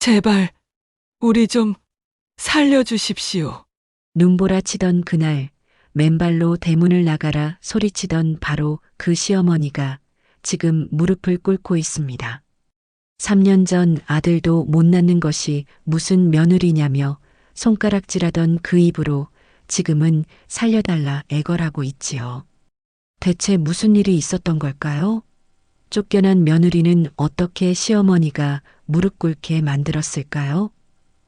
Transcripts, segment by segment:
제발, 우리 좀 살려주십시오. 눈보라치던 그날 맨발로 대문을 나가라 소리치던 바로 그 시어머니가 지금 무릎을 꿇고 있습니다. 3년 전 아들도 못 낳는 것이 무슨 며느리냐며 손가락질하던 그 입으로 지금은 살려달라 애걸하고 있지요. 대체 무슨 일이 있었던 걸까요? 쫓겨난 며느리는 어떻게 시어머니가 무릎 꿇게 만들었을까요?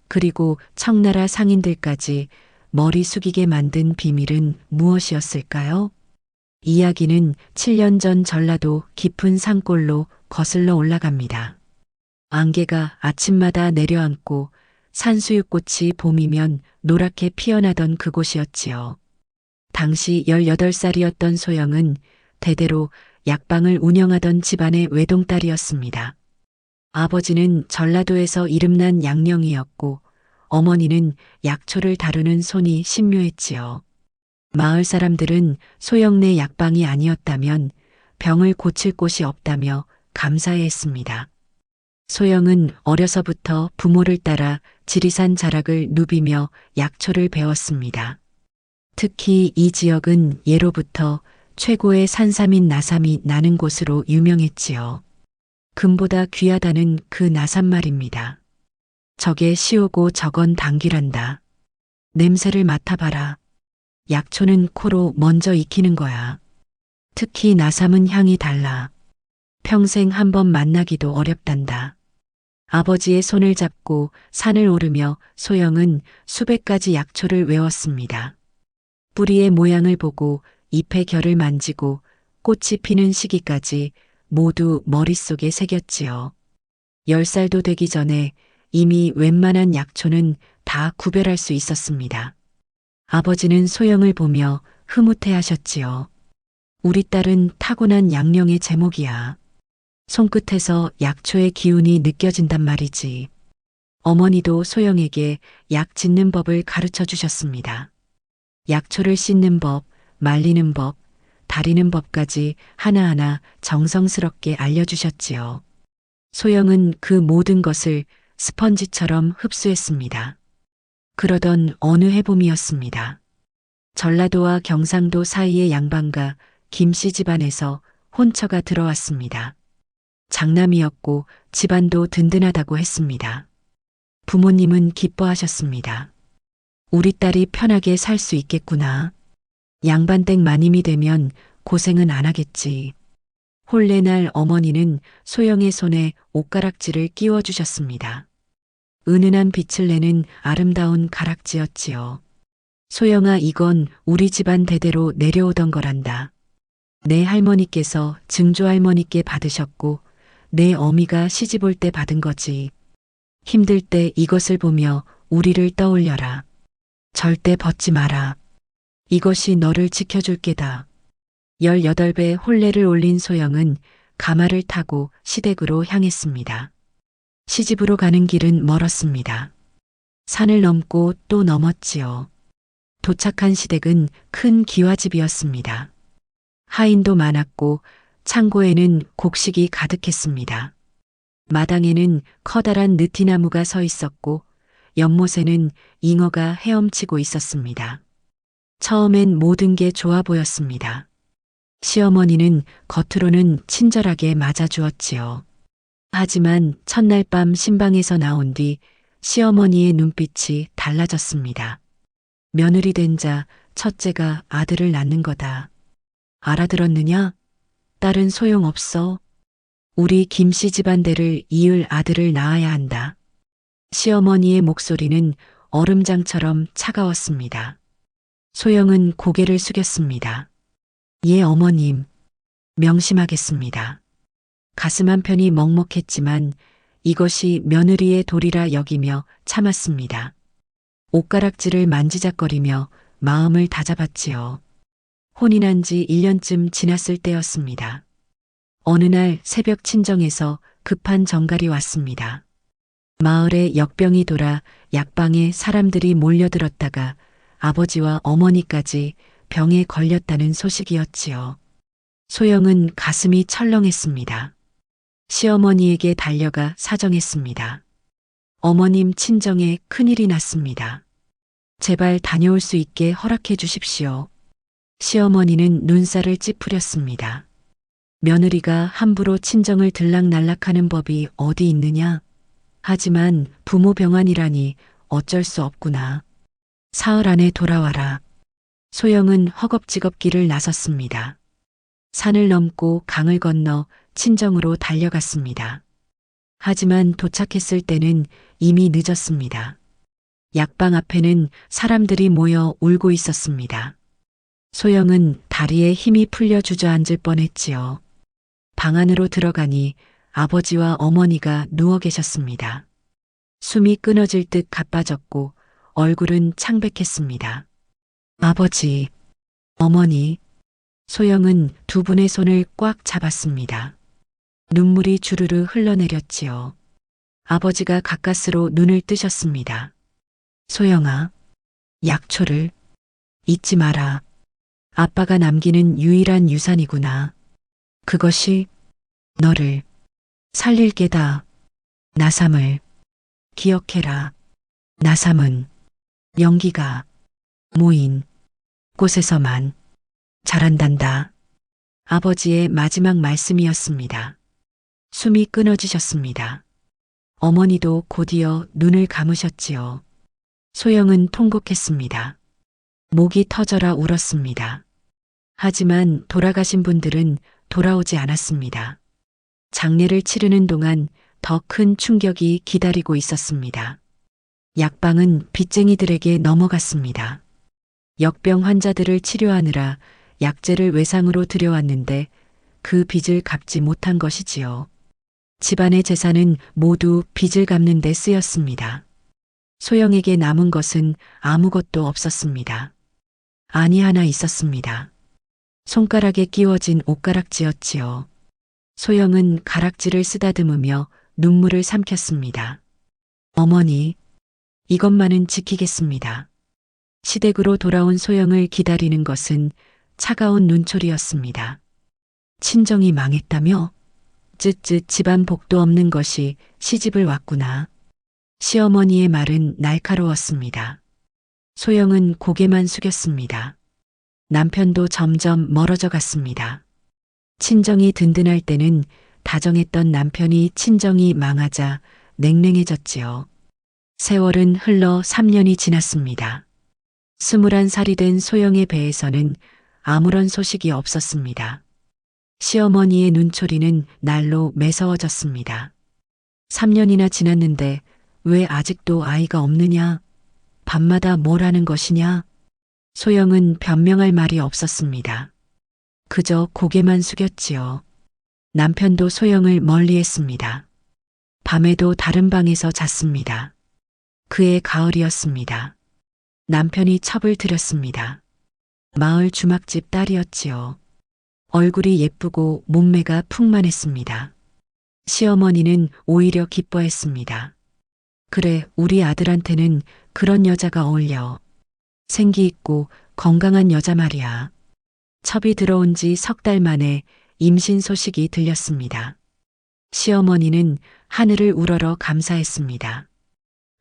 그리고 청나라 상인들까지 머리 숙이게 만든 비밀은 무엇이었을까요? 이야기는 7년 전 전라도 깊은 산골로 거슬러 올라갑니다. 안개가 아침마다 내려앉고 산수유꽃이 봄이면 노랗게 피어나던 그곳이었지요. 당시 18살이었던 소영은 대대로 약방을 운영하던 집안의 외동딸이었습니다. 아버지는 전라도에서 이름난 양령이었고 어머니는 약초를 다루는 손이 신묘했지요. 마을 사람들은 소영네 약방이 아니었다면 병을 고칠 곳이 없다며 감사해했습니다. 소영은 어려서부터 부모를 따라 지리산 자락을 누비며 약초를 배웠습니다. 특히 이 지역은 예로부터 최고의 산삼인 나삼이 나는 곳으로 유명했지요. 금보다 귀하다는 그 나삼 말입니다. 저게 시오고 저건 당귀란다. 냄새를 맡아봐라. 약초는 코로 먼저 익히는 거야. 특히 나삼은 향이 달라. 평생 한 번 만나기도 어렵단다. 아버지의 손을 잡고 산을 오르며 소영은 수백 가지 약초를 외웠습니다. 뿌리의 모양을 보고 잎의 결을 만지고 꽃이 피는 시기까지 모두 머릿속에 새겼지요. 10살도 되기 전에 이미 웬만한 약초는 다 구별할 수 있었습니다. 아버지는 소영을 보며 흐뭇해 하셨지요. 우리 딸은 타고난 양령의 제목이야. 손끝에서 약초의 기운이 느껴진단 말이지. 어머니도 소영에게 약 짓는 법을 가르쳐 주셨습니다. 약초를 씻는 법, 말리는 법, 다리는 법까지 하나하나 정성스럽게 알려주셨지요. 소영은 그 모든 것을 스펀지처럼 흡수했습니다. 그러던 어느 해봄이었습니다. 전라도와 경상도 사이의 양반가 김씨 집안에서 혼처가 들어왔습니다. 장남이었고 집안도 든든하다고 했습니다. 부모님은 기뻐하셨습니다. 우리 딸이 편하게 살 수 있겠구나. 양반댁 마님이 되면 고생은 안 하겠지. 혼례날 어머니는 소영의 손에 옷가락지를 끼워주셨습니다. 은은한 빛을 내는 아름다운 가락지였지요. 소영아, 이건 우리 집안 대대로 내려오던 거란다. 내 할머니께서 증조할머니께 받으셨고 내 어미가 시집 올 때 받은 거지. 힘들 때 이것을 보며 우리를 떠올려라. 절대 벗지 마라. 이것이 너를 지켜줄 게다. 18배 혼례를 올린 소영은 가마를 타고 시댁으로 향했습니다. 시집으로 가는 길은 멀었습니다. 산을 넘고 또 넘었지요. 도착한 시댁은 큰 기와집이었습니다. 하인도 많았고 창고에는 곡식이 가득했습니다. 마당에는 커다란 느티나무가 서 있었고 연못에는 잉어가 헤엄치고 있었습니다. 처음엔 모든 게 좋아 보였습니다. 시어머니는 겉으로는 친절하게 맞아주었지요. 하지만 첫날 밤 신방에서 나온 뒤 시어머니의 눈빛이 달라졌습니다. 며느리 된 자 첫째가 아들을 낳는 거다. 알아들었느냐? 딸은 소용없어. 우리 김씨 집안대를 이을 아들을 낳아야 한다. 시어머니의 목소리는 얼음장처럼 차가웠습니다. 소영은 고개를 숙였습니다. 예, 어머님. 명심하겠습니다. 가슴 한편이 먹먹했지만 이것이 며느리의 도리라 여기며 참았습니다. 옷가락지를 만지작거리며 마음을 다잡았지요. 혼인한 지 1년쯤 지났을 때였습니다. 어느 날 새벽 친정에서 급한 전갈이 왔습니다. 마을에 역병이 돌아 약방에 사람들이 몰려들었다가 아버지와 어머니까지 병에 걸렸다는 소식이었지요. 소영은 가슴이 철렁했습니다. 시어머니에게 달려가 사정했습니다. 어머님 친정에 큰일이 났습니다. 제발 다녀올 수 있게 허락해 주십시오. 시어머니는 눈살을 찌푸렸습니다. 며느리가 함부로 친정을 들락날락하는 법이 어디 있느냐? 하지만 부모 병환이라니 어쩔 수 없구나. 사흘 안에 돌아와라. 소영은 허겁지겁 길을 나섰습니다. 산을 넘고 강을 건너 친정으로 달려갔습니다. 하지만 도착했을 때는 이미 늦었습니다. 약방 앞에는 사람들이 모여 울고 있었습니다. 소영은 다리에 힘이 풀려 주저앉을 뻔했지요. 방 안으로 들어가니 아버지와 어머니가 누워 계셨습니다. 숨이 끊어질 듯 가빠졌고 얼굴은 창백했습니다. 아버지, 어머니, 소영은 두 분의 손을 꽉 잡았습니다. 눈물이 주르르 흘러내렸지요. 아버지가 가까스로 눈을 뜨셨습니다. 소영아, 약초를 잊지 마라. 아빠가 남기는 유일한 유산이구나. 그것이 너를 살릴 게다. 나삼을 기억해라. 나삼은 연기가 모인 곳에서만 자란단다. 아버지의 마지막 말씀이었습니다. 숨이 끊어지셨습니다. 어머니도 곧이어 눈을 감으셨지요. 소영은 통곡했습니다. 목이 터져라 울었습니다. 하지만 돌아가신 분들은 돌아오지 않았습니다. 장례를 치르는 동안 더 큰 충격이 기다리고 있었습니다. 약방은 빚쟁이들에게 넘어갔습니다. 역병 환자들을 치료하느라 약재를 외상으로 들여왔는데 그 빚을 갚지 못한 것이지요. 집안의 재산은 모두 빚을 갚는 데 쓰였습니다. 소영에게 남은 것은 아무것도 없었습니다. 안이 하나 있었습니다. 손가락에 끼워진 옷가락지였지요. 소영은 가락지를 쓰다듬으며 눈물을 삼켰습니다. 어머니, 이것만은 지키겠습니다. 시댁으로 돌아온 소영을 기다리는 것은 차가운 눈초리였습니다. 친정이 망했다며? 쯧쯧 집안 복도 없는 것이 시집을 왔구나. 시어머니의 말은 날카로웠습니다. 소영은 고개만 숙였습니다. 남편도 점점 멀어져 갔습니다. 친정이 든든할 때는 다정했던 남편이 친정이 망하자 냉랭해졌지요. 세월은 흘러 3년이 지났습니다. 21살이 된 소영의 배에서는 아무런 소식이 없었습니다. 시어머니의 눈초리는 날로 매서워졌습니다. 3년이나 지났는데 왜 아직도 아이가 없느냐? 밤마다 뭘 하는 것이냐? 소영은 변명할 말이 없었습니다. 그저 고개만 숙였지요. 남편도 소영을 멀리했습니다. 밤에도 다른 방에서 잤습니다. 그해 가을이었습니다. 남편이 첩을 들였습니다. 마을 주막집 딸이었지요. 얼굴이 예쁘고 몸매가 풍만했습니다. 시어머니는 오히려 기뻐했습니다. 그래, 우리 아들한테는 그런 여자가 어울려. 생기 있고 건강한 여자 말이야. 첩이 들어온 지 석 달 만에 임신 소식이 들렸습니다. 시어머니는 하늘을 우러러 감사했습니다.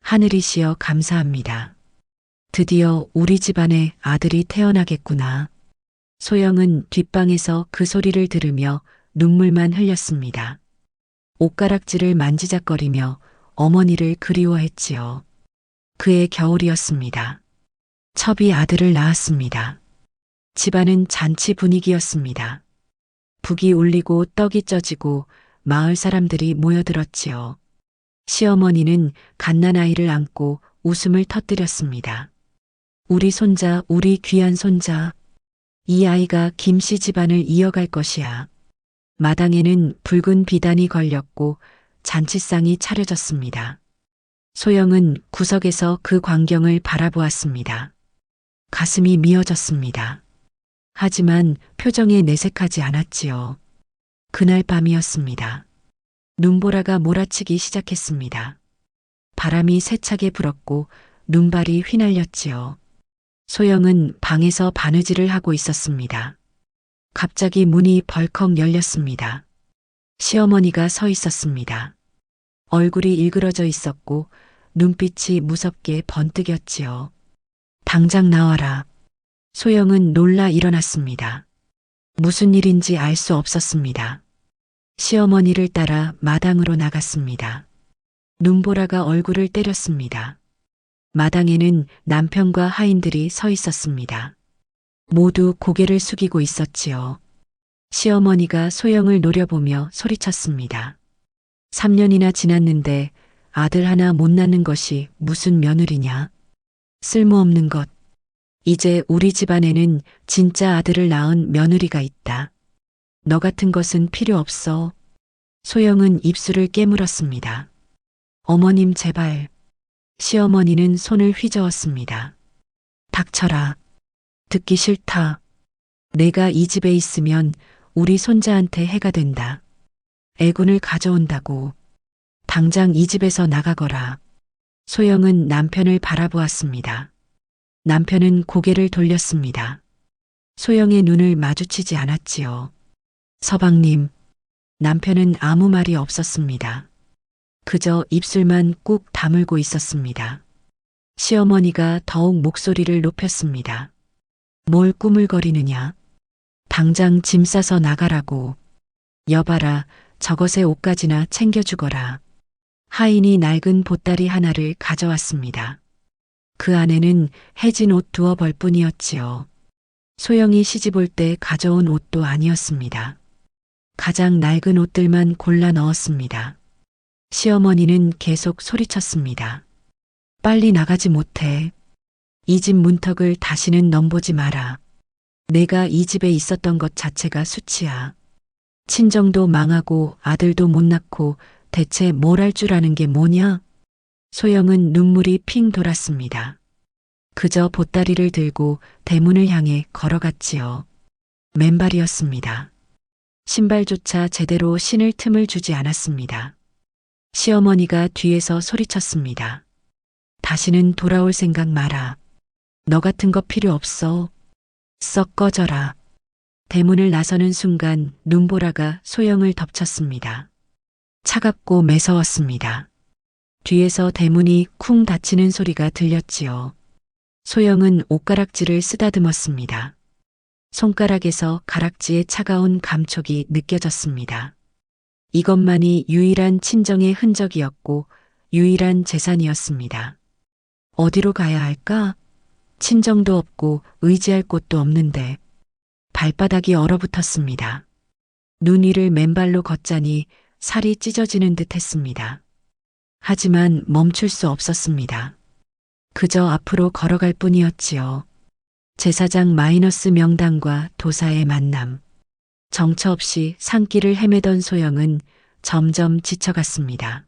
하늘이시여 감사합니다. 드디어 우리 집안에 아들이 태어나겠구나. 소영은 뒷방에서 그 소리를 들으며 눈물만 흘렸습니다. 옷가락질을 만지작거리며 어머니를 그리워했지요. 그해 겨울이었습니다. 첩이 아들을 낳았습니다. 집안은 잔치 분위기였습니다. 북이 울리고 떡이 쪄지고 마을 사람들이 모여들었지요. 시어머니는 갓난아이를 안고 웃음을 터뜨렸습니다. 우리 손자, 우리 귀한 손자. 이 아이가 김씨 집안을 이어갈 것이야. 마당에는 붉은 비단이 걸렸고 잔치상이 차려졌습니다. 소영은 구석에서 그 광경을 바라보았습니다. 가슴이 미어졌습니다. 하지만 표정에 내색하지 않았지요. 그날 밤이었습니다. 눈보라가 몰아치기 시작했습니다. 바람이 세차게 불었고 눈발이 휘날렸지요. 소영은 방에서 바느질을 하고 있었습니다. 갑자기 문이 벌컥 열렸습니다. 시어머니가 서 있었습니다. 얼굴이 일그러져 있었고 눈빛이 무섭게 번뜩였지요. 당장 나와라. 소영은 놀라 일어났습니다. 무슨 일인지 알 수 없었습니다. 시어머니를 따라 마당으로 나갔습니다. 눈보라가 얼굴을 때렸습니다. 마당에는 남편과 하인들이 서 있었습니다. 모두 고개를 숙이고 있었지요. 시어머니가 소영을 노려보며 소리쳤습니다. 3년이나 지났는데 아들 하나 못 낳는 것이 무슨 며느리냐? 쓸모없는 것. 이제 우리 집안에는 진짜 아들을 낳은 며느리가 있다. 너 같은 것은 필요 없어. 소영은 입술을 깨물었습니다. 어머님 제발. 시어머니는 손을 휘저었습니다. 닥쳐라. 듣기 싫다. 내가 이 집에 있으면 우리 손자한테 해가 된다. 애군을 가져온다고. 당장 이 집에서 나가거라. 소영은 남편을 바라보았습니다. 남편은 고개를 돌렸습니다. 소영의 눈을 마주치지 않았지요. 서방님. 남편은 아무 말이 없었습니다. 그저 입술만 꾹 다물고 있었습니다. 시어머니가 더욱 목소리를 높였습니다. 뭘 꾸물거리느냐? 당장 짐 싸서 나가라고. 여봐라, 저것의 옷까지나 챙겨주거라. 하인이 낡은 보따리 하나를 가져왔습니다. 그 안에는 해진 옷 두어 벌 뿐이었지요. 소영이 시집올 때 가져온 옷도 아니었습니다. 가장 낡은 옷들만 골라 넣었습니다. 시어머니는 계속 소리쳤습니다. 빨리 나가지 못해. 이 집 문턱을 다시는 넘보지 마라. 내가 이 집에 있었던 것 자체가 수치야. 친정도 망하고 아들도 못 낳고 대체 뭘 할 줄 아는 게 뭐냐? 소영은 눈물이 핑 돌았습니다. 그저 보따리를 들고 대문을 향해 걸어갔지요. 맨발이었습니다. 신발조차 제대로 신을 틈을 주지 않았습니다. 시어머니가 뒤에서 소리쳤습니다. 다시는 돌아올 생각 마라. 너 같은 거 필요 없어. 썩 꺼져라. 대문을 나서는 순간 눈보라가 소영을 덮쳤습니다. 차갑고 매서웠습니다. 뒤에서 대문이 쿵 닫히는 소리가 들렸지요. 소영은 옷가락질을 쓰다듬었습니다. 손가락에서 가락지의 차가운 감촉이 느껴졌습니다. 이것만이 유일한 친정의 흔적이었고 유일한 재산이었습니다. 어디로 가야 할까? 친정도 없고 의지할 곳도 없는데 발바닥이 얼어붙었습니다. 눈 위를 맨발로 걷자니 살이 찢어지는 듯 했습니다. 하지만 멈출 수 없었습니다. 그저 앞으로 걸어갈 뿐이었지요. 제사장 마이너스 명당과 도사의 만남. 정처 없이 산길을 헤매던 소영은 점점 지쳐갔습니다.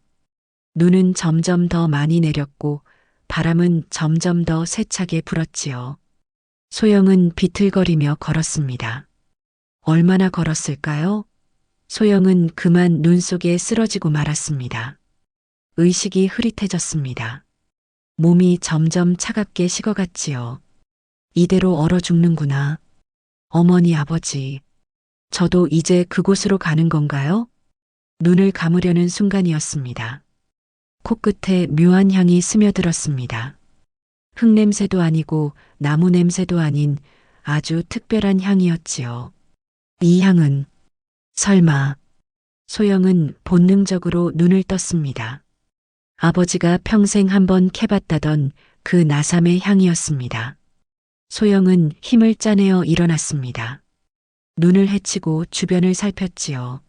눈은 점점 더 많이 내렸고 바람은 점점 더 세차게 불었지요. 소영은 비틀거리며 걸었습니다. 얼마나 걸었을까요? 소영은 그만 눈 속에 쓰러지고 말았습니다. 의식이 흐릿해졌습니다. 몸이 점점 차갑게 식어갔지요. 이대로 얼어 죽는구나. 어머니 아버지. 저도 이제 그곳으로 가는 건가요? 눈을 감으려는 순간이었습니다. 코끝에 묘한 향이 스며들었습니다. 흙냄새도 아니고 나무 냄새도 아닌 아주 특별한 향이었지요. 이 향은 설마. 소영은 본능적으로 눈을 떴습니다. 아버지가 평생 한번 캐봤다던 그 나삼의 향이었습니다. 소영은 힘을 짜내어 일어났습니다. 눈을 헤치고 주변을 살폈지요.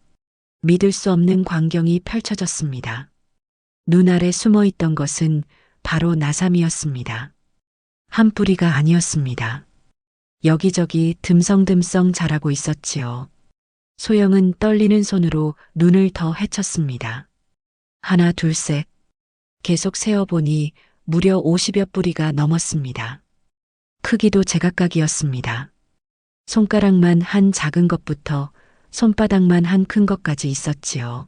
믿을 수 없는 광경이 펼쳐졌습니다. 눈 아래 숨어 있던 것은 바로 나삼이었습니다. 한 뿌리가 아니었습니다. 여기저기 듬성듬성 자라고 있었지요. 소영은 떨리는 손으로 눈을 더 헤쳤습니다. 하나, 둘, 셋. 계속 세어보니 무려 50여 뿌리가 넘었습니다. 크기도 제각각이었습니다. 손가락만 한 작은 것부터 손바닥만 한 큰 것까지 있었지요.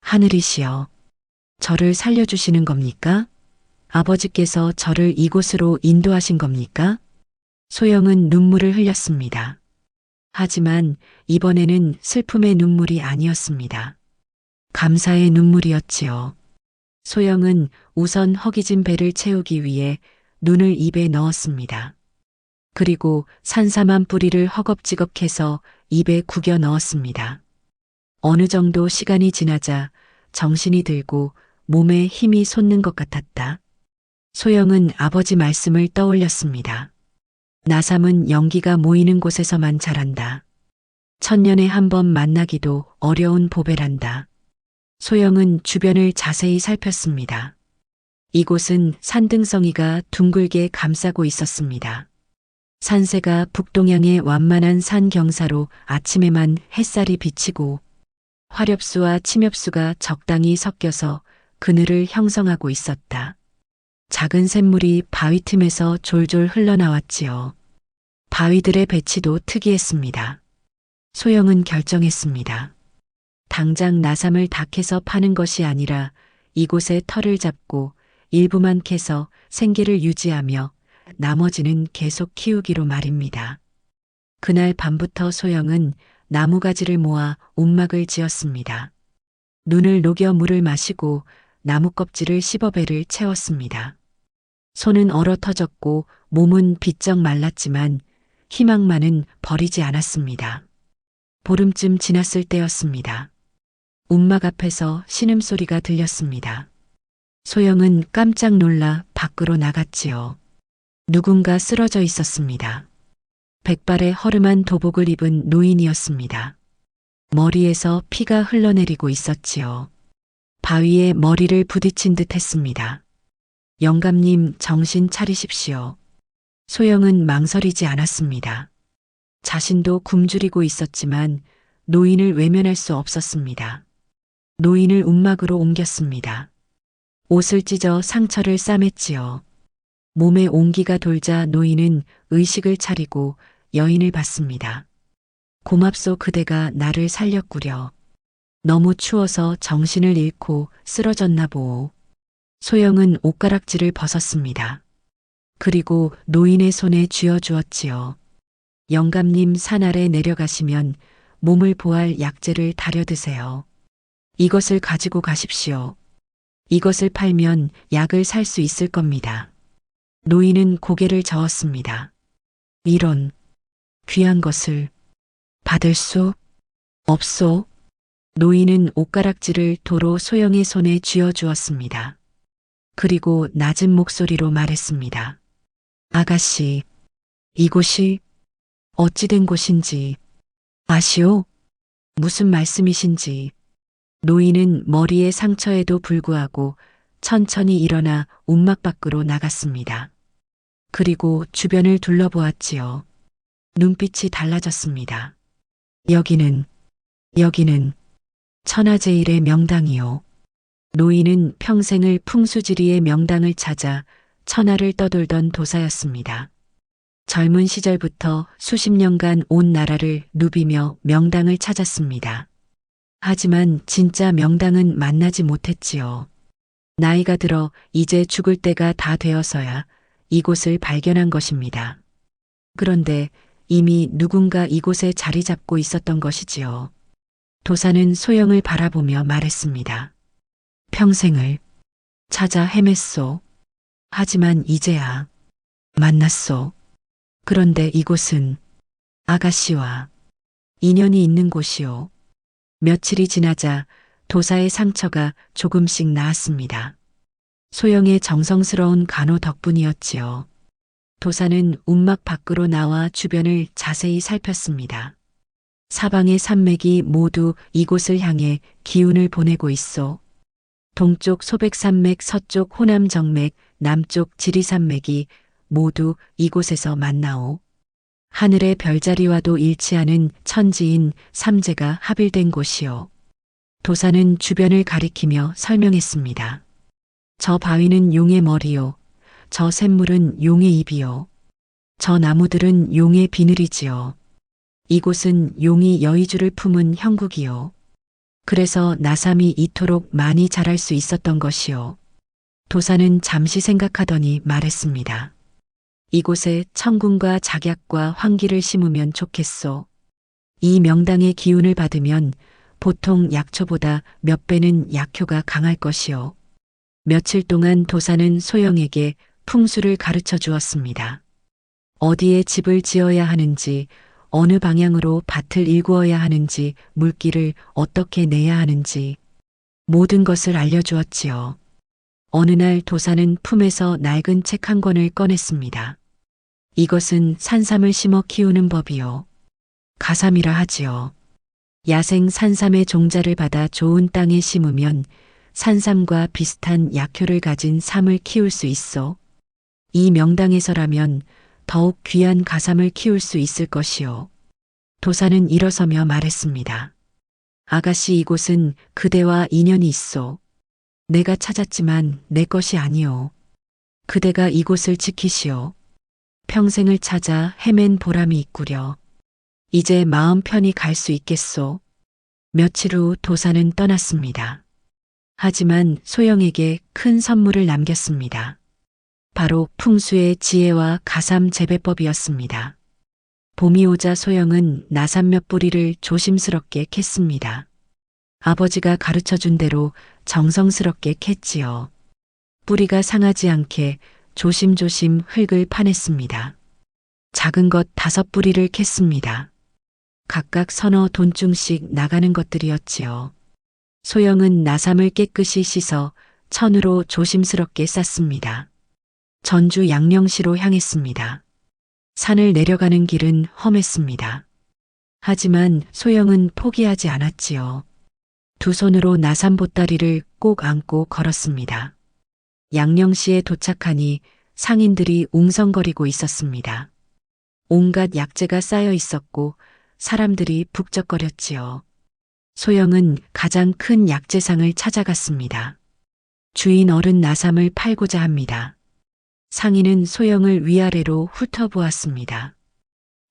하늘이시여, 저를 살려주시는 겁니까? 아버지께서 저를 이곳으로 인도하신 겁니까? 소영은 눈물을 흘렸습니다. 하지만 이번에는 슬픔의 눈물이 아니었습니다. 감사의 눈물이었지요. 소영은 우선 허기진 배를 채우기 위해 눈을 입에 넣었습니다. 그리고 산삼한 뿌리를 허겁지겁해서 입에 구겨 넣었습니다. 어느 정도 시간이 지나자 정신이 들고 몸에 힘이 솟는 것 같았다. 소영은 아버지 말씀을 떠올렸습니다. 나삼은 연기가 모이는 곳에서만 자란다. 천년에 한 번 만나기도 어려운 보배란다. 소영은 주변을 자세히 살폈습니다. 이곳은 산등성이가 둥글게 감싸고 있었습니다. 산세가 북동향의 완만한 산 경사로 아침에만 햇살이 비치고 화렵수와 침엽수가 적당히 섞여서 그늘을 형성하고 있었다. 작은 샘물이 바위 틈에서 졸졸 흘러나왔지요. 바위들의 배치도 특이했습니다. 소영은 결정했습니다. 당장 나삼을 다 캐서 파는 것이 아니라 이곳에 터를 잡고 일부만 캐서 생계를 유지하며 나머지는 계속 키우기로 말입니다. 그날 밤부터 소영은 나무가지를 모아 움막을 지었습니다. 눈을 녹여 물을 마시고 나무 껍질을 씹어 배를 채웠습니다. 손은 얼어 터졌고 몸은 비쩍 말랐지만 희망만은 버리지 않았습니다. 보름쯤 지났을 때였습니다. 움막 앞에서 신음소리가 들렸습니다. 소영은 깜짝 놀라 밖으로 나갔지요. 누군가 쓰러져 있었습니다. 백발의 허름한 도복을 입은 노인이었습니다. 머리에서 피가 흘러내리고 있었지요. 바위에 머리를 부딪힌 듯 했습니다. 영감님, 정신 차리십시오. 소영은 망설이지 않았습니다. 자신도 굶주리고 있었지만 노인을 외면할 수 없었습니다. 노인을 움막으로 옮겼습니다. 옷을 찢어 상처를 싸맸지요. 몸에 온기가 돌자 노인은 의식을 차리고 여인을 봤습니다. 고맙소, 그대가 나를 살렸구려. 너무 추워서 정신을 잃고 쓰러졌나 보오. 소영은 옷가락지를 벗었습니다. 그리고 노인의 손에 쥐어주었지요. 영감님, 산 아래 내려가시면 몸을 보할 약재를 다려 드세요. 이것을 가지고 가십시오. 이것을 팔면 약을 살 수 있을 겁니다. 노인은 고개를 저었습니다. 이런 귀한 것을 받을 수 없소. 노인은 옷가락지를 도로 소영의 손에 쥐어주었습니다. 그리고 낮은 목소리로 말했습니다. 아가씨, 이곳이 어찌된 곳인지 아시오? 무슨 말씀이신지. 노인은 머리의 상처에도 불구하고 천천히 일어나 움막 밖으로 나갔습니다. 그리고 주변을 둘러보았지요. 눈빛이 달라졌습니다. 여기는 천하제일의 명당이요. 노인은 평생을 풍수지리의 명당을 찾아 천하를 떠돌던 도사였습니다. 젊은 시절부터 수십 년간 온 나라를 누비며 명당을 찾았습니다. 하지만 진짜 명당은 만나지 못했지요. 나이가 들어 이제 죽을 때가 다 되어서야 이곳을 발견한 것입니다. 그런데 이미 누군가 이곳에 자리 잡고 있었던 것이지요. 도사는 소영을 바라보며 말했습니다. 평생을 찾아 헤맸소. 하지만 이제야 만났소. 그런데 이곳은 아가씨와 인연이 있는 곳이오. 며칠이 지나자 도사의 상처가 조금씩 나았습니다. 소영의 정성스러운 간호 덕분이었지요. 도사는 움막 밖으로 나와 주변을 자세히 살폈습니다. 사방의 산맥이 모두 이곳을 향해 기운을 보내고 있어. 동쪽 소백산맥, 서쪽 호남정맥, 남쪽 지리산맥이 모두 이곳에서 만나오. 하늘의 별자리와도 일치하는 천지인 삼재가 합일된 곳이요. 도사는 주변을 가리키며 설명했습니다. 저 바위는 용의 머리요. 저 샘물은 용의 입이요. 저 나무들은 용의 비늘이지요. 이곳은 용이 여의주를 품은 형국이요. 그래서 나삼이 이토록 많이 자랄 수 있었던 것이요. 도사는 잠시 생각하더니 말했습니다. 이곳에 청군과 작약과 황기를 심으면 좋겠소. 이 명당의 기운을 받으면 보통 약초보다 몇 배는 약효가 강할 것이요. 며칠 동안 도사는 소영에게 풍수를 가르쳐 주었습니다. 어디에 집을 지어야 하는지, 어느 방향으로 밭을 일구어야 하는지, 물기를 어떻게 내야 하는지 모든 것을 알려주었지요. 어느 날 도사는 품에서 낡은 책 한 권을 꺼냈습니다. 이것은 산삼을 심어 키우는 법이요. 가삼이라 하지요. 야생 산삼의 종자를 받아 좋은 땅에 심으면 산삼과 비슷한 약효를 가진 삼을 키울 수 있어. 이 명당에서라면 더욱 귀한 가삼을 키울 수 있을 것이요. 도사는 일어서며 말했습니다. 아가씨, 이곳은 그대와 인연이 있어. 내가 찾았지만 내 것이 아니오. 그대가 이곳을 지키시오. 평생을 찾아 헤맨 보람이 있구려. 이제 마음 편히 갈 수 있겠소. 며칠 후 도사는 떠났습니다. 하지만 소영에게 큰 선물을 남겼습니다. 바로 풍수의 지혜와 가삼 재배법이었습니다. 봄이 오자 소영은 나삼 몇 뿌리를 조심스럽게 캤습니다. 아버지가 가르쳐 준 대로 정성스럽게 캤지요. 뿌리가 상하지 않게 조심조심 흙을 파냈습니다. 작은 것 5뿌리를 캤습니다. 각각 서너 돈중씩 나가는 것들이었지요. 소영은 나삼을 깨끗이 씻어 천으로 조심스럽게 쌌습니다. 전주 양령시로 향했습니다. 산을 내려가는 길은 험했습니다. 하지만 소영은 포기하지 않았지요. 두 손으로 나삼 보따리를 꼭 안고 걸었습니다. 양령시에 도착하니 상인들이 웅성거리고 있었습니다. 온갖 약재가 쌓여 있었고 사람들이 북적거렸지요. 소영은 가장 큰 약재상을 찾아갔습니다. 주인 어른 나삼을 팔고자 합니다. 상인은 소영을 위아래로 훑어보았습니다.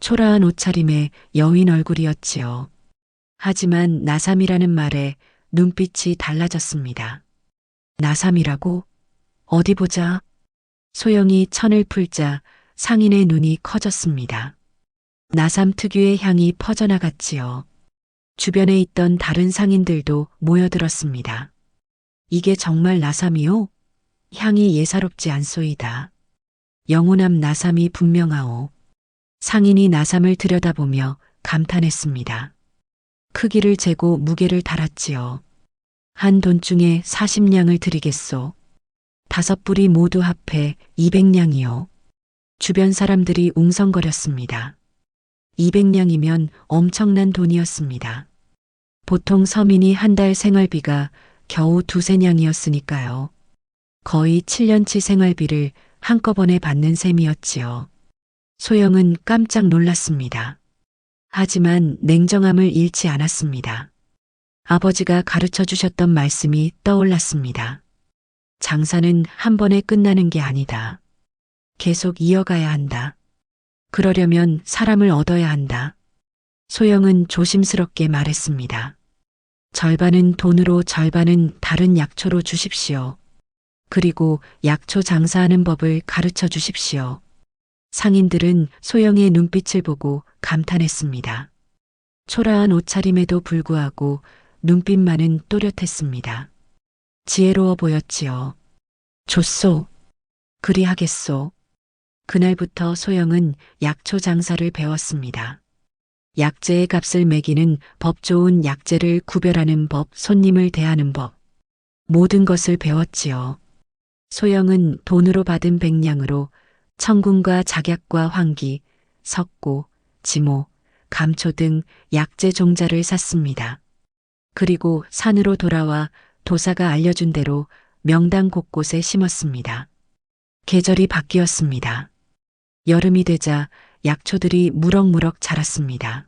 초라한 옷차림에 여인 얼굴이었지요. 하지만 나삼이라는 말에 눈빛이 달라졌습니다. 나삼이라고? 어디 보자. 소영이 천을 풀자 상인의 눈이 커졌습니다. 나삼 특유의 향이 퍼져나갔지요. 주변에 있던 다른 상인들도 모여들었습니다. 이게 정말 나삼이요? 향이 예사롭지 않소이다. 영혼함 나삼이 분명하오. 상인이 나삼을 들여다보며 감탄했습니다. 크기를 재고 무게를 달았지요. 한 돈중에 40냥을 드리겠소. 5뿌리 모두 합해 200냥이요. 주변 사람들이 웅성거렸습니다. 200냥이면 엄청난 돈이었습니다. 보통 서민이 한 달 생활비가 겨우 2~3냥이었으니까요. 거의 7년치 생활비를 한꺼번에 받는 셈이었지요. 소영은 깜짝 놀랐습니다. 하지만 냉정함을 잃지 않았습니다. 아버지가 가르쳐 주셨던 말씀이 떠올랐습니다. 장사는 한 번에 끝나는 게 아니다. 계속 이어가야 한다. 그러려면 사람을 얻어야 한다. 소영은 조심스럽게 말했습니다. 절반은 돈으로 절반은 다른 약초로 주십시오. 그리고 약초 장사하는 법을 가르쳐 주십시오. 상인들은 소영의 눈빛을 보고 감탄했습니다. 초라한 옷차림에도 불구하고 눈빛만은 또렷했습니다. 지혜로워 보였지요. 좋소. 그리하겠소. 그날부터 소영은 약초 장사를 배웠습니다. 약재의 값을 매기는 법, 좋은 약재를 구별하는 법, 손님을 대하는 법, 모든 것을 배웠지요. 소영은 돈으로 받은 100냥으로 청군과 작약과 황기, 석고, 지모, 감초 등 약재 종자를 샀습니다. 그리고 산으로 돌아와 도사가 알려준 대로 명당 곳곳에 심었습니다. 계절이 바뀌었습니다. 여름이 되자 약초들이 무럭무럭 자랐습니다.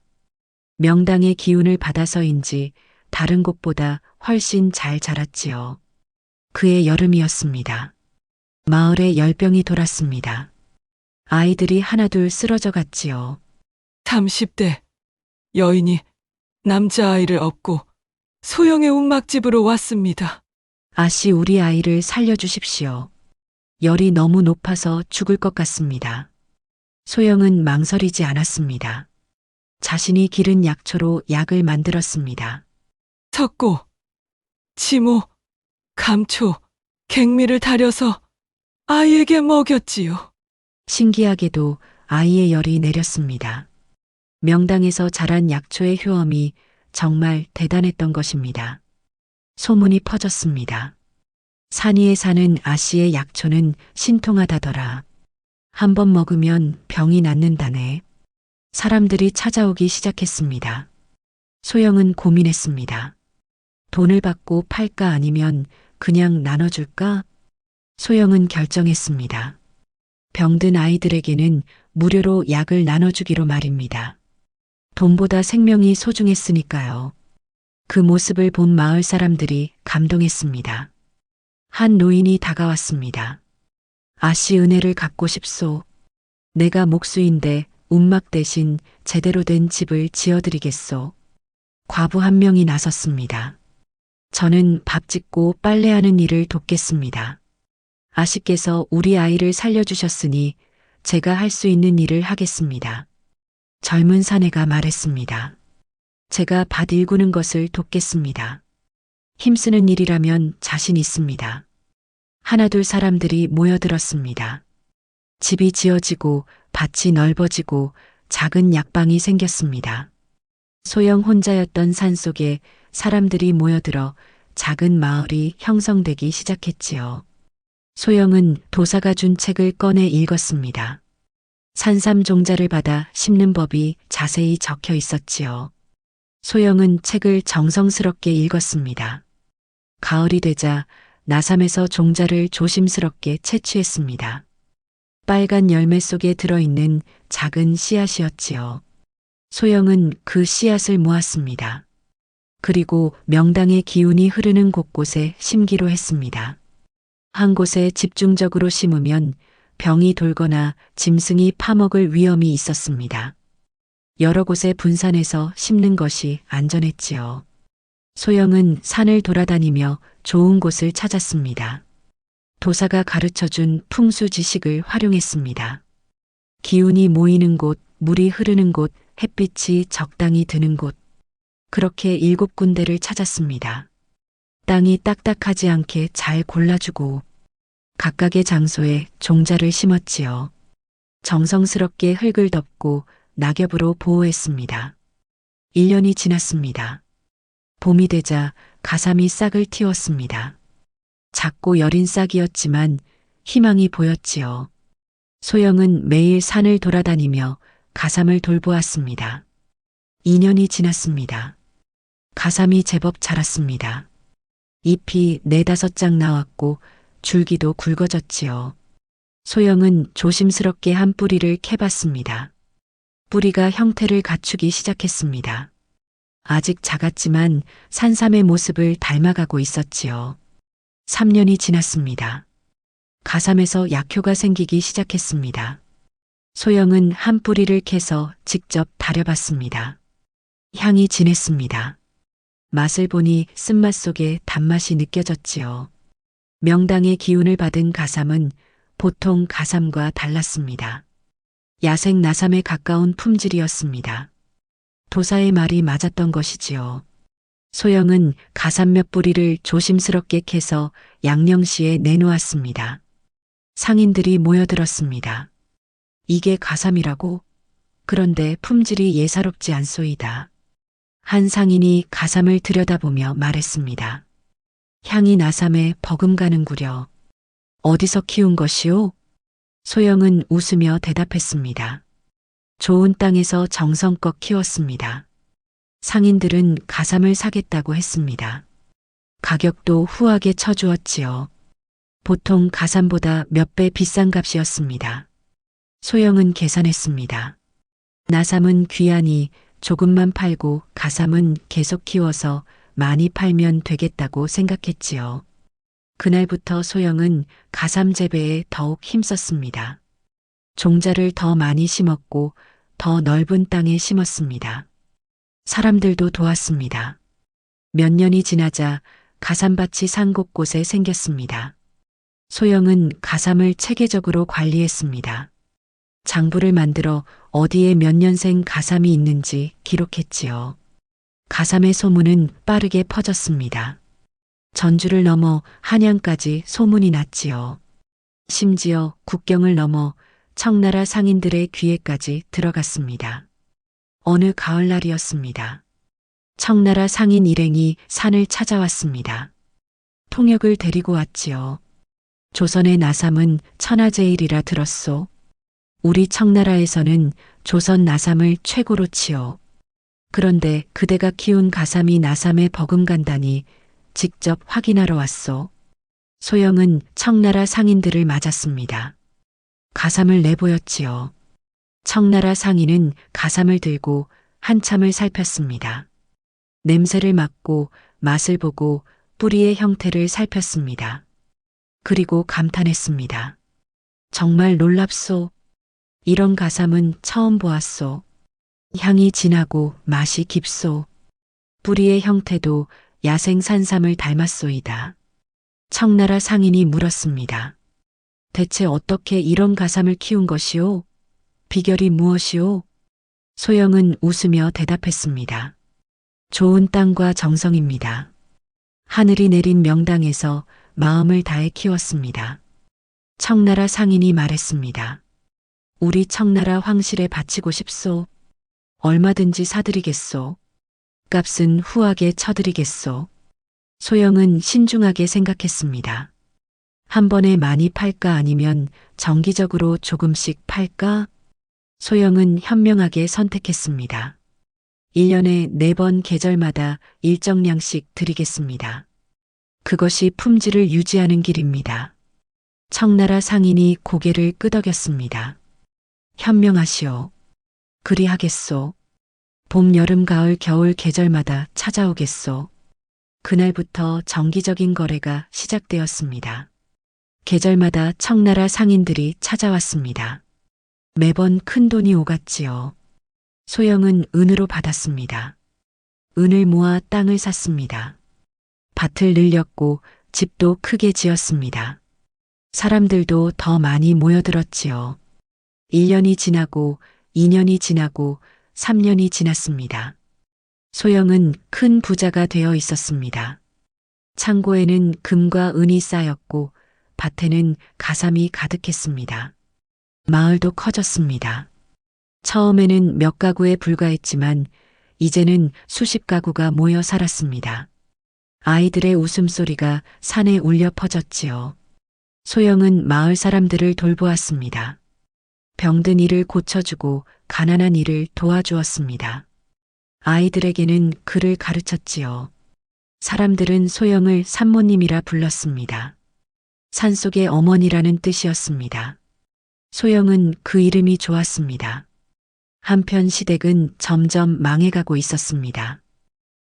명당의 기운을 받아서인지 다른 곳보다 훨씬 잘 자랐지요. 그의 여름이었습니다. 마을에 열병이 돌았습니다. 아이들이 하나둘 쓰러져 갔지요. 30대 여인이 남자아이를 업고 소영의 움막집으로 왔습니다. 아씨, 우리 아이를 살려주십시오. 열이 너무 높아서 죽을 것 같습니다. 소영은 망설이지 않았습니다. 자신이 기른 약초로 약을 만들었습니다. 석고, 지모, 감초, 갱미를 달여서 아이에게 먹였지요. 신기하게도 아이의 열이 내렸습니다. 명당에서 자란 약초의 효험이 정말 대단했던 것입니다. 소문이 퍼졌습니다. 산이에 사는 아씨의 약초는 신통하다더라. 한 번 먹으면 병이 낫는다네. 사람들이 찾아오기 시작했습니다. 소영은 고민했습니다. 돈을 받고 팔까 아니면 그냥 나눠줄까? 소영은 결정했습니다. 병든 아이들에게는 무료로 약을 나눠주기로 말입니다. 돈보다 생명이 소중했으니까요. 그 모습을 본 마을 사람들이 감동했습니다. 한 노인이 다가왔습니다. 아씨 은혜를 갚고 싶소. 내가 목수인데 운막 대신 제대로 된 집을 지어드리겠소. 과부 한 명이 나섰습니다. 저는 밥 짓고 빨래하는 일을 돕겠습니다. 아씨께서 우리 아이를 살려주셨으니 제가 할 수 있는 일을 하겠습니다. 젊은 사내가 말했습니다. 제가 밭 일구는 것을 돕겠습니다. 힘쓰는 일이라면 자신 있습니다. 하나둘 사람들이 모여들었습니다. 집이 지어지고 밭이 넓어지고 작은 약방이 생겼습니다. 소영 혼자였던 산속에 사람들이 모여들어 작은 마을이 형성되기 시작했지요. 소영은 도사가 준 책을 꺼내 읽었습니다. 산삼 종자를 받아 심는 법이 자세히 적혀 있었지요. 소영은 책을 정성스럽게 읽었습니다. 가을이 되자 나삼에서 종자를 조심스럽게 채취했습니다. 빨간 열매 속에 들어있는 작은 씨앗이었지요. 소영은 그 씨앗을 모았습니다. 그리고 명당의 기운이 흐르는 곳곳에 심기로 했습니다. 한 곳에 집중적으로 심으면 병이 돌거나 짐승이 파먹을 위험이 있었습니다. 여러 곳에 분산해서 심는 것이 안전했지요. 소영은 산을 돌아다니며 좋은 곳을 찾았습니다. 도사가 가르쳐준 풍수 지식을 활용했습니다. 기운이 모이는 곳, 물이 흐르는 곳, 햇빛이 적당히 드는 곳. 그렇게 7군데를 찾았습니다. 땅이 딱딱하지 않게 잘 골라주고 각각의 장소에 종자를 심었지요. 정성스럽게 흙을 덮고 낙엽으로 보호했습니다. 1년이 지났습니다. 봄이 되자 가삼이 싹을 틔웠습니다. 작고 여린 싹이었지만 희망이 보였지요. 소영은 매일 산을 돌아다니며 가삼을 돌보았습니다. 2년이 지났습니다. 가삼이 제법 자랐습니다. 잎이 4-5장 나왔고 줄기도 굵어졌지요. 소영은 조심스럽게 한 뿌리를 캐봤습니다. 뿌리가 형태를 갖추기 시작했습니다. 아직 작았지만 산삼의 모습을 닮아가고 있었지요. 3년이 지났습니다. 가삼에서 약효가 생기기 시작했습니다. 소영은 한 뿌리를 캐서 직접 다려봤습니다. 향이 진했습니다. 맛을 보니 쓴맛 속에 단맛이 느껴졌지요. 명당의 기운을 받은 가삼은 보통 가삼과 달랐습니다. 야생 나삼에 가까운 품질이었습니다. 도사의 말이 맞았던 것이지요. 소영은 가삼 몇 뿌리를 조심스럽게 캐서 양령시에 내놓았습니다. 상인들이 모여들었습니다. 이게 가삼이라고? 그런데 품질이 예사롭지 않소이다. 한 상인이 가삼을 들여다보며 말했습니다. 향이 나삼에 버금가는구려. 어디서 키운 것이오? 소영은 웃으며 대답했습니다. 좋은 땅에서 정성껏 키웠습니다. 상인들은 가삼을 사겠다고 했습니다. 가격도 후하게 쳐주었지요. 보통 가삼보다 몇 배 비싼 값이었습니다. 소영은 계산했습니다. 나삼은 귀하니 조금만 팔고 가삼은 계속 키워서 많이 팔면 되겠다고 생각했지요. 그날부터 소영은 가삼 재배에 더욱 힘썼습니다. 종자를 더 많이 심었고 더 넓은 땅에 심었습니다. 사람들도 도왔습니다. 몇 년이 지나자 가삼밭이 산 곳곳에 생겼습니다. 소영은 가삼을 체계적으로 관리했습니다. 장부를 만들어 어디에 몇 년생 가삼이 있는지 기록했지요. 가삼의 소문은 빠르게 퍼졌습니다. 전주를 넘어 한양까지 소문이 났지요. 심지어 국경을 넘어 청나라 상인들의 귀에까지 들어갔습니다. 어느 가을날이었습니다. 청나라 상인 일행이 산을 찾아왔습니다. 통역을 데리고 왔지요. 조선의 나삼은 천하제일이라 들었소. 우리 청나라에서는 조선 나삼을 최고로 치요. 그런데 그대가 키운 가삼이 나삼에 버금간다니 직접 확인하러 왔소. 소영은 청나라 상인들을 맞았습니다. 가삼을 내보였지요. 청나라 상인은 가삼을 들고 한참을 살폈습니다. 냄새를 맡고 맛을 보고 뿌리의 형태를 살폈습니다. 그리고 감탄했습니다. 정말 놀랍소. 이런 가삼은 처음 보았소. 향이 진하고 맛이 깊소. 뿌리의 형태도 야생 산삼을 닮았소이다. 청나라 상인이 물었습니다. 대체 어떻게 이런 가삼을 키운 것이오? 비결이 무엇이오? 소영은 웃으며 대답했습니다. 좋은 땅과 정성입니다. 하늘이 내린 명당에서 마음을 다해 키웠습니다. 청나라 상인이 말했습니다. 우리 청나라 황실에 바치고 싶소. 얼마든지 사드리겠소. 값은 후하게 쳐드리겠소. 소영은 신중하게 생각했습니다. 한 번에 많이 팔까 아니면 정기적으로 조금씩 팔까? 소영은 현명하게 선택했습니다. 1년에 4번 계절마다 일정량씩 드리겠습니다. 그것이 품질을 유지하는 길입니다. 청나라 상인이 고개를 끄덕였습니다. 현명하시오. 그리하겠소. 봄, 여름, 가을, 겨울 계절마다 찾아오겠소. 그날부터 정기적인 거래가 시작되었습니다. 계절마다 청나라 상인들이 찾아왔습니다. 매번 큰 돈이 오갔지요. 소영은 은으로 받았습니다. 은을 모아 땅을 샀습니다. 밭을 늘렸고 집도 크게 지었습니다. 사람들도 더 많이 모여들었지요. 1년이 지나고 2년이 지나고 3년이 지났습니다. 소영은 큰 부자가 되어 있었습니다. 창고에는 금과 은이 쌓였고 밭에는 가삼이 가득했습니다. 마을도 커졌습니다. 처음에는 몇 가구에 불과했지만 이제는 수십 가구가 모여 살았습니다. 아이들의 웃음소리가 산에 울려 퍼졌지요. 소영은 마을 사람들을 돌보았습니다. 병든 이를 고쳐주고 가난한 이를 도와주었습니다. 아이들에게는 글을 가르쳤지요. 사람들은 소영을 산모님이라 불렀습니다. 산속의 어머니라는 뜻이었습니다. 소영은 그 이름이 좋았습니다. 한편 시댁은 점점 망해가고 있었습니다.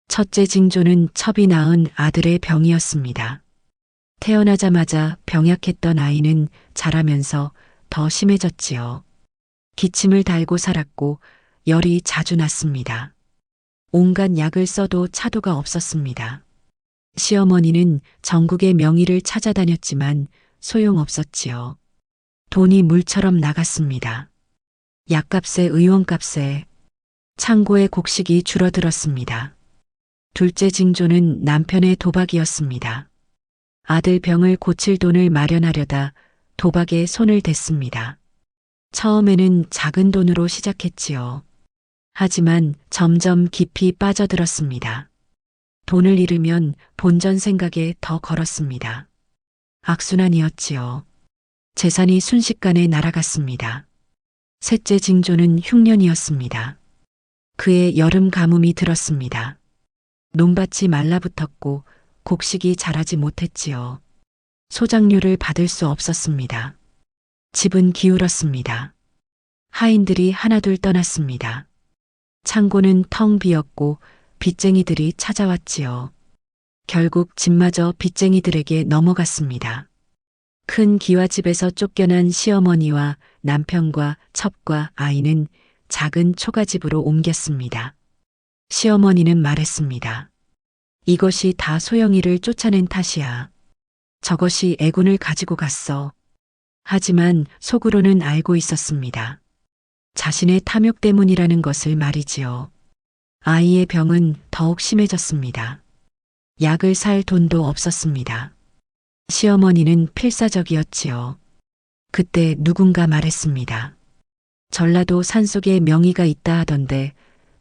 첫째 징조는 첩이 낳은 아들의 병이었습니다. 태어나자마자 병약했던 아이는 자라면서 더 심해졌지요. 기침을 달고 살았고 열이 자주 났습니다. 온갖 약을 써도 차도가 없었습니다. 시어머니는 전국의 명의를 찾아다녔지만 소용없었지요. 돈이 물처럼 나갔습니다. 약값에 의원값에 창고의 곡식이 줄어들었습니다. 둘째 징조는 남편의 도박이었습니다. 아들 병을 고칠 돈을 마련하려다 도박에 손을 댔습니다. 처음에는 작은 돈으로 시작했지요. 하지만 점점 깊이 빠져들었습니다. 돈을 잃으면 본전 생각에 더 걸었습니다. 악순환이었지요. 재산이 순식간에 날아갔습니다. 셋째 징조는 흉년이었습니다. 그의 여름 가뭄이 들었습니다. 논밭이 말라붙었고 곡식이 자라지 못했지요. 소작료를 받을 수 없었습니다. 집은 기울었습니다. 하인들이 하나둘 떠났습니다. 창고는 텅 비었고 빚쟁이들이 찾아왔지요. 결국 집마저 빚쟁이들에게 넘어갔습니다. 큰 기와집에서 쫓겨난 시어머니와 남편과 첩과 아이는 작은 초가집으로 옮겼습니다. 시어머니는 말했습니다. 이것이 다 소영이를 쫓아낸 탓이야. 저것이 애군을 가지고 갔어. 하지만 속으로는 알고 있었습니다. 자신의 탐욕 때문이라는 것을 말이지요. 아이의 병은 더욱 심해졌습니다. 약을 살 돈도 없었습니다. 시어머니는 필사적이었지요. 그때 누군가 말했습니다. 전라도 산속에 명의가 있다 하던데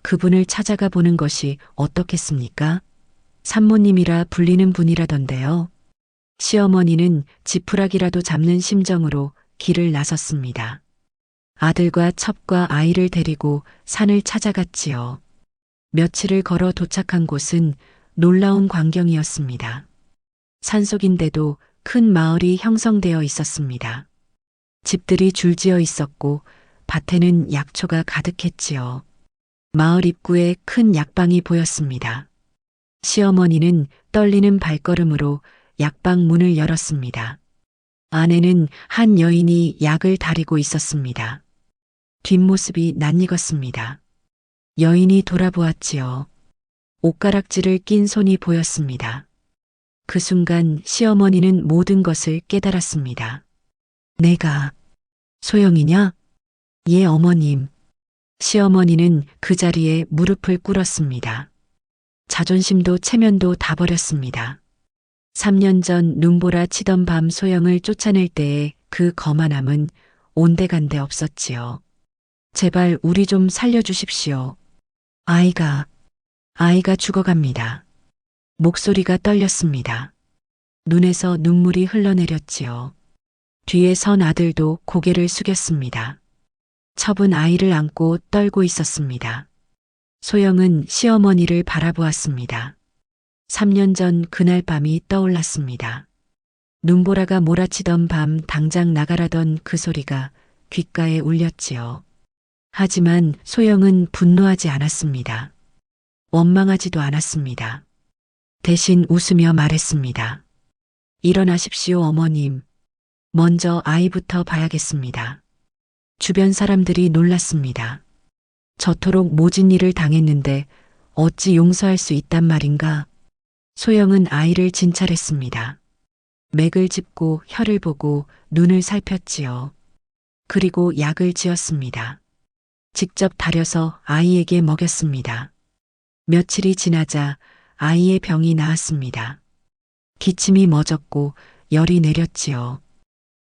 그분을 찾아가 보는 것이 어떻겠습니까? 산모님이라 불리는 분이라던데요. 시어머니는 지푸라기라도 잡는 심정으로 길을 나섰습니다. 아들과 첩과 아이를 데리고 산을 찾아갔지요. 며칠을 걸어 도착한 곳은 놀라운 광경이었습니다. 산속인데도 큰 마을이 형성되어 있었습니다. 집들이 줄지어 있었고 밭에는 약초가 가득했지요. 마을 입구에 큰 약방이 보였습니다. 시어머니는 떨리는 발걸음으로 약방 문을 열었습니다. 안에는 한 여인이 약을 다리고 있었습니다. 뒷모습이 낯익었습니다. 여인이 돌아보았지요. 옷가락질을 낀 손이 보였습니다. 그 순간 시어머니는 모든 것을 깨달았습니다. 내가 소영이냐? 예, 어머님. 시어머니는 그 자리에 무릎을 꿇었습니다. 자존심도 체면도 다 버렸습니다. 3년 전 눈보라 치던 밤 소영을 쫓아낼 때의 그 거만함은 온데간데 없었지요. 제발 우리 좀 살려주십시오. 아이가 죽어갑니다. 목소리가 떨렸습니다. 눈에서 눈물이 흘러내렸지요. 뒤에 선 아들도 고개를 숙였습니다. 첩은 아이를 안고 떨고 있었습니다. 소영은 시어머니를 바라보았습니다. 3년 전 그날 밤이 떠올랐습니다. 눈보라가 몰아치던 밤 당장 나가라던 그 소리가 귓가에 울렸지요. 하지만 소영은 분노하지 않았습니다. 원망하지도 않았습니다. 대신 웃으며 말했습니다. 일어나십시오, 어머님. 먼저 아이부터 봐야겠습니다. 주변 사람들이 놀랐습니다. 저토록 모진 일을 당했는데 어찌 용서할 수 있단 말인가? 소영은 아이를 진찰했습니다. 맥을 짚고 혀를 보고 눈을 살폈지요. 그리고 약을 지었습니다. 직접 다려서 아이에게 먹였습니다. 며칠이 지나자 아이의 병이 나았습니다. 기침이 멎었고 열이 내렸지요.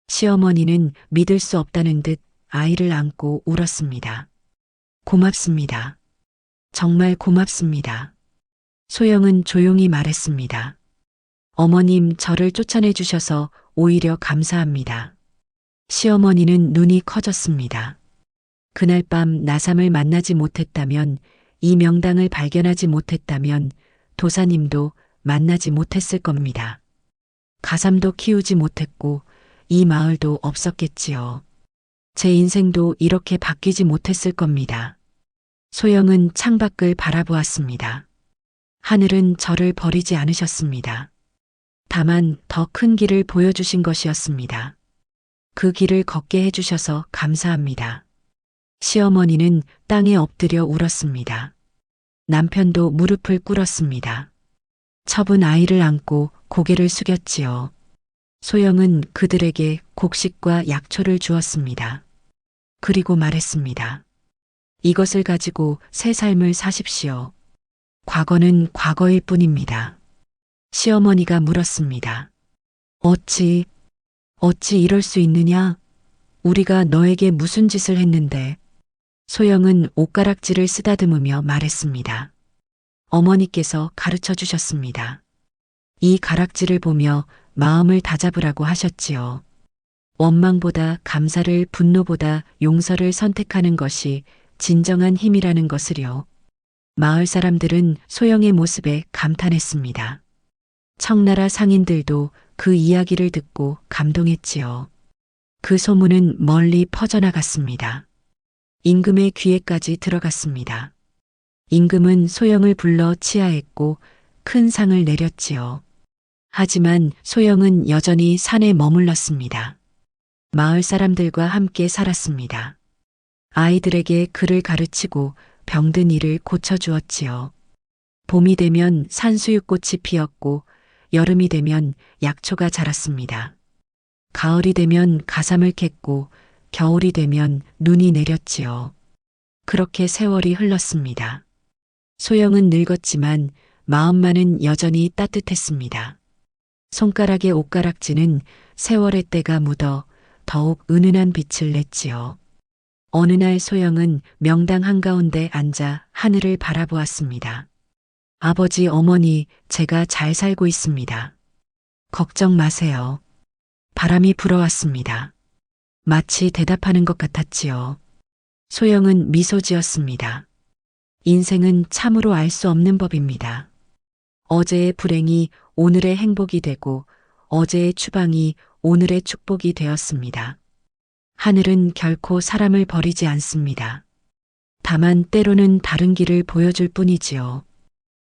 시어머니는 믿을 수 없다는 듯 아이를 안고 울었습니다. 고맙습니다. 정말 고맙습니다. 소영은 조용히 말했습니다. 어머님, 저를 쫓아내 주셔서 오히려 감사합니다. 시어머니는 눈이 커졌습니다. 그날 밤 나삼을 만나지 못했다면, 이 명당을 발견하지 못했다면 도사님도 만나지 못했을 겁니다. 가삼도 키우지 못했고 이 마을도 없었겠지요. 제 인생도 이렇게 바뀌지 못했을 겁니다. 소영은 창밖을 바라보았습니다. 하늘은 저를 버리지 않으셨습니다. 다만 더 큰 길을 보여주신 것이었습니다. 그 길을 걷게 해주셔서 감사합니다. 시어머니는 땅에 엎드려 울었습니다. 남편도 무릎을 꿇었습니다. 첩은 아이를 안고 고개를 숙였지요. 소영은 그들에게 곡식과 약초를 주었습니다. 그리고 말했습니다. 이것을 가지고 새 삶을 사십시오. 과거는 과거일 뿐입니다. 시어머니가 물었습니다. 어찌 이럴 수 있느냐? 우리가 너에게 무슨 짓을 했는데? 소영은 옷가락질을 쓰다듬으며 말했습니다. 어머니께서 가르쳐 주셨습니다. 이 가락질을 보며 마음을 다잡으라고 하셨지요. 원망보다 감사를, 분노보다 용서를 선택하는 것이 진정한 힘이라는 것을요. 마을 사람들은 소영의 모습에 감탄했습니다. 청나라 상인들도 그 이야기를 듣고 감동했지요. 그 소문은 멀리 퍼져나갔습니다. 임금의 귀에까지 들어갔습니다. 임금은 소영을 불러 치하했고 큰 상을 내렸지요. 하지만 소영은 여전히 산에 머물렀습니다. 마을 사람들과 함께 살았습니다. 아이들에게 글을 가르치고 병든 이를 고쳐주었지요. 봄이 되면 산수유꽃이 피었고 여름이 되면 약초가 자랐습니다. 가을이 되면 가삼을 캤고 겨울이 되면 눈이 내렸지요. 그렇게 세월이 흘렀습니다. 소영은 늙었지만 마음만은 여전히 따뜻했습니다. 손가락의 옷가락지는 세월의 때가 묻어 더욱 은은한 빛을 냈지요. 어느 날 소영은 명당 한가운데 앉아 하늘을 바라보았습니다. 아버지, 어머니, 제가 잘 살고 있습니다. 걱정 마세요. 바람이 불어왔습니다. 마치 대답하는 것 같았지요. 소영은 미소 지었습니다. 인생은 참으로 알 수 없는 법입니다. 어제의 불행이 오늘의 행복이 되고 어제의 추방이 오늘의 축복이 되었습니다. 하늘은 결코 사람을 버리지 않습니다. 다만 때로는 다른 길을 보여줄 뿐이지요.